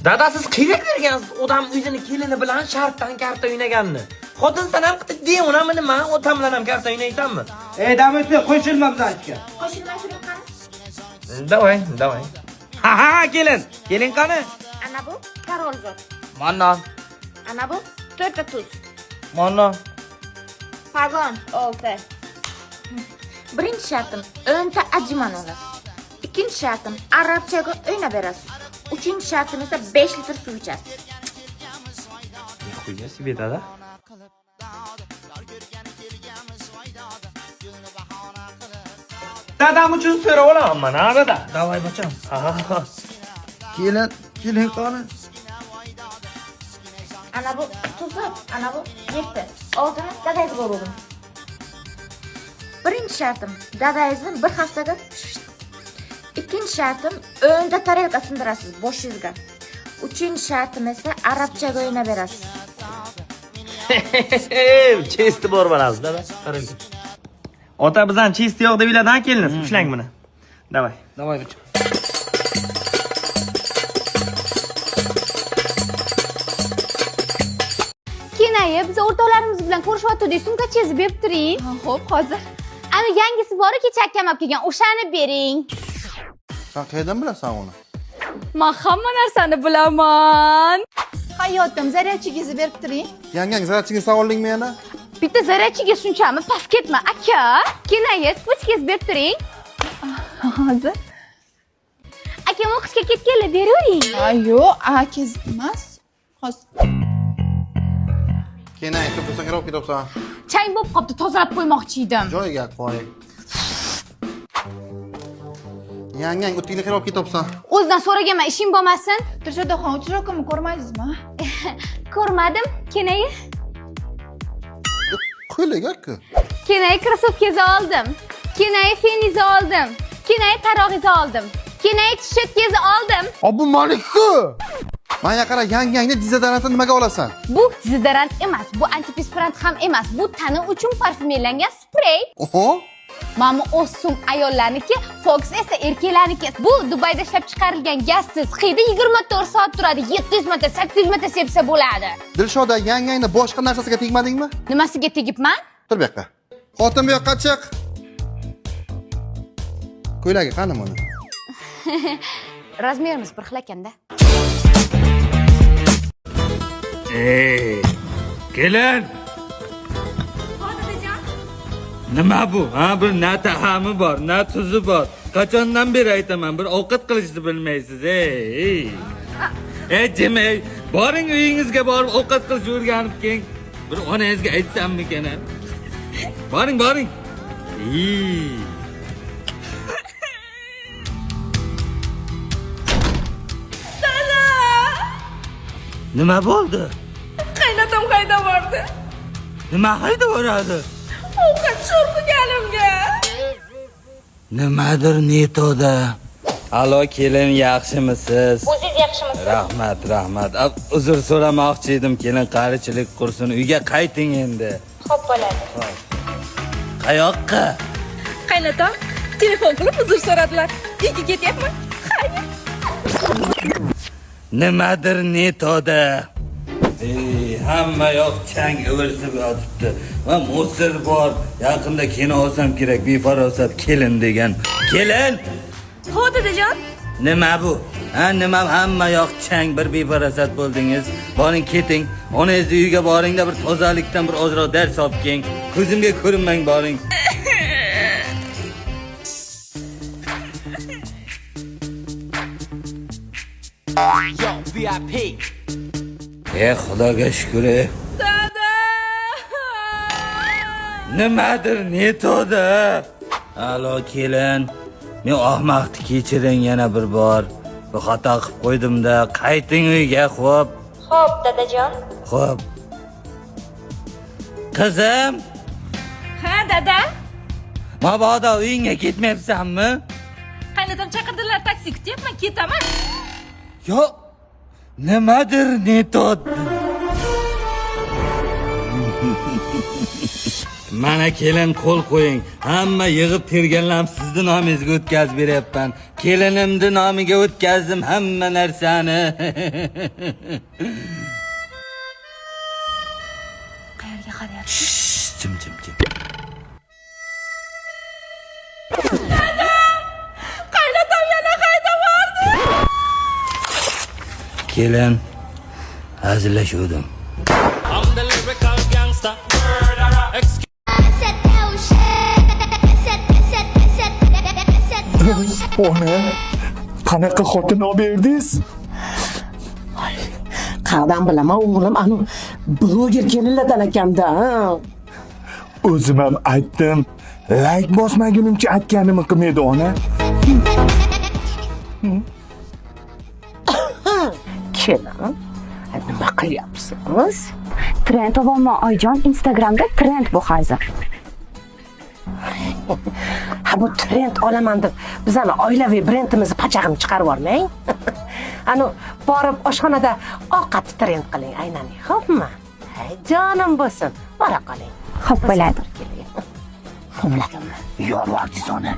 Dadasiz qiyrak bergansiz, odam o'zini kelini bilan shartdan karta o'ynaganni. Xotinsan ham qitib dey, unami nima? Otam bilan ham karta o'ynaysanmi? Damo'tga qo'shilma bizanchga. Qo'shilmashuring qani? Davay. Ha, kelin. Kelin qani? Ana bu korol zot. Mana. Ana bu 4 ta tuz. Mana. Pagon 6. Birinchi shartim o'nta ajman olasiz. Ikkinchi shartim arabchaga o'ynab berasiz. Uchinchi shartim esa 5 litr suv ichasiz. Qo'yga себе dada. Dadam uchun so'rab olaman, ha dada. Davay bacham. Kelin qani? Ana bu tuzi, ana bu 7. Oltini dadangizga urdim. Birinchi shartim dadangizni bir haftaga. Ikkinchi shartim o'nta tarelka sindirasiz boshingizga. Uchinchi shartim esa arabchaga o'ynab berasiz. Chesti bor bo'lasiz, dada. Qarang. Ota bizdan chesti yo'q deb o'yladan keliniz. Ushlang buni. Davay. Davay bacham. Kenaya biz o'rtoqlarimiz bilan ko'rishyapti, sumka chizib berib turing. Xo'p, hozir. Ana yangisi bor ekan, chakkam olib kelgan, o'shani bering. Sen qayerdan bilasan uni? Men hamma narsani bilaman. Hayotim, zaryadchigingizni berib turing. Yangang zaryadchiga savollingmi yana? Bitta zaryadchiga shunchami past ketma, aka. Kenaya spochkasiz berib turing. Hozir. Aka, o'qishga ketganlar beravering. Yo'q, akiz emas. Hozir. Kenay, ko'pasa kirib ketibsan. Chang bo'lib qopti, tozalab qo'ymoqchi edim. Joyiga qo'y. Yangang o'tingni kirib ketibsan. O'zidan so'raganman, ishing bo'lmasin. Dilshodaxon, uchrokimni ko'rmaysizmi? Ko'rmadim, Kenaya. Qo'ylaga-ku. Kenaya krossovkangizni oldim. Kenaya feningizni oldim. Kenaya tarog'ingizni oldim. Kenaya tishotkangizni oldim. Bu malikku. Mana qara, yangangni dezodorantni nimaga olasan? Bu dezodorant emas, bu antiperspirant ham emas. Bu tana uchun parfyumlangan sprey. Oho. Mana o'sum ayollarniki, Fox esa erkaklarniki. Bu Dubayda ishlab chiqarilgan gazsiz, hidi 24 soat turadi. 700 marta, 800 marta sepsa bo'ladi. Dilshoda, yangangni boshqa narsasiga tegmadingmi? Nimasiga tegibman? Tur bu yoqqa. Xotin bu yoqqa chiq. Ko'ylagi qani buni? Razmerimiz bir xil ekanda. Kelin. Nima bu? Ha, bir na tahami bor, na tuzi bor. Qachondan beri aytaman, bir ovqat qilishni bilmaysiz, Jimay, boring uyingizga borib ovqat qilish o'rganib keling. Bir onangizga aytsammikan? Boring. Nima bo'ldi? Qaynatam qayda bordi? Nima hayda boradi? Ovqat sho'rqiganimga. Nimadir netoda. Alo, kelin, yaxshimisiz? O'zingiz yaxshimisiz? Rahmat. Uzr so'ramoqchi edim, kelin qarichilik qursin. Uyga qayting endi. Xo'p bo'ladi. Qayoqqa? Qaynatam telefon qilib uzr so'radilar. Uyga ketyapman. Xayr. Nimadir netoda. Hamma yoq chang ivirsib yotibdi. Va musir bor. Yaqinda kino olsam kerak, befarosat kelin degan. Kelin! Ho, dadajon. Nima bu? Nima hamma yoq chang, bir befarosat bo'ldingiz. Boring keting. Onangizni uyiga boringda bir tozalikdan bir ozroq dars olib keling. Ko'zimga ko'rinmang, boring. Yo, VIP. Xudoga shukr. Dada! Nimadir netoda. Alo, kelin. Men ahmoqni kechiring yana bir bor. Bir xato qilib qo'ydim-da. Qayting uyga, xo'p. Xo'p, dadajon. Xo'p. Qizim, Ha, dada. mabodo uyingga ketmayapsanmi? Qaynatam chaqirdilar, taksi kutyapman, ketaman. Yo, nimadir netod. Mana kelin qo'l qo'ying. Hamma yig'ib terganlar sizning nomingizga o'tkazib beryapman. Kelinimning nomiga o'tkazdim hamma narsani. Qayerga qarayapsiz? Jim. Qaynatam yana qayta bordi. Kelin, hazillashuvdim. Ona, qanaqa xotin olib berdingiz? Qayerdan bilaman o'g'lim, anu bloger kelinlardan ekan-da. O'zim ham aytdim. Like bosmagunimcha aytganimni qilmaydi ona. Kelin, nima qilyapsiz? Trend ovoman Oyjon Instagramda trend bu hozir. Ha bu trend olaman deb bizani oilaviy brendimizni pachag'ini chiqarib yubormang. Anu borib oshxonada ovqat trend qiling, aynaning, xo'pmi? Hey, jonim bo'lsin, bora qoling. Xo'p bo'ladi. Xo'pladimmi? Yorvarsiz ona.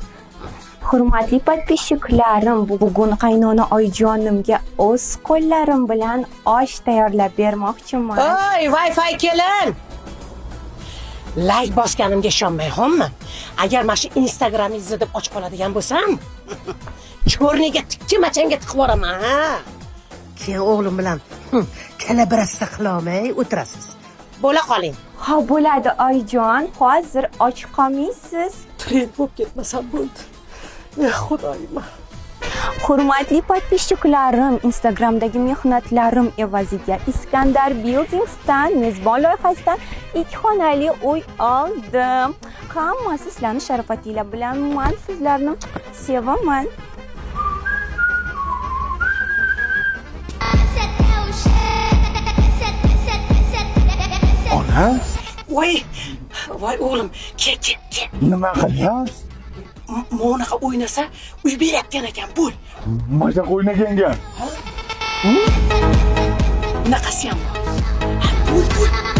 Hurmatli podpischiklarim, bugun qaynona Oyjonimga o'z qo'llarim bilan osh tayyorlab bermoqchiman. Oy, Wi-Fi kelin. Like bosganimga ishonmay, xo'pmi? Agar mana shu Instagramingizni deb ochib qoladigan bo'lsam, cho'rniga tikka machanga tiqib yuboraman, ha. Keyin o'g'lim bilan kalabrasda qilolmay o'tirasiz. Bo'la qoling. Ha bo'ladi Oyjon, hozir och qolmaysiz. Trend bo'lib ketmasam bo'ldi. Xudoyim. Hurmatli podpischiklarim, Instagramdagi mehnatlarim evaziga Iskandar Buildings'dan mezbon loyihasidan 2 xonali uy oldim. Hammasi sizlarning sharofatinglar bilan, men sizlarni sevaman. Ona, Voy o'g'lim, kel. nima qilyapsiz? Mo'naqa o'ynasa, uy berayotgan ekan, bo'l. Mashaq o'ynaganga. Bunaqasi ham bor. Bo'l.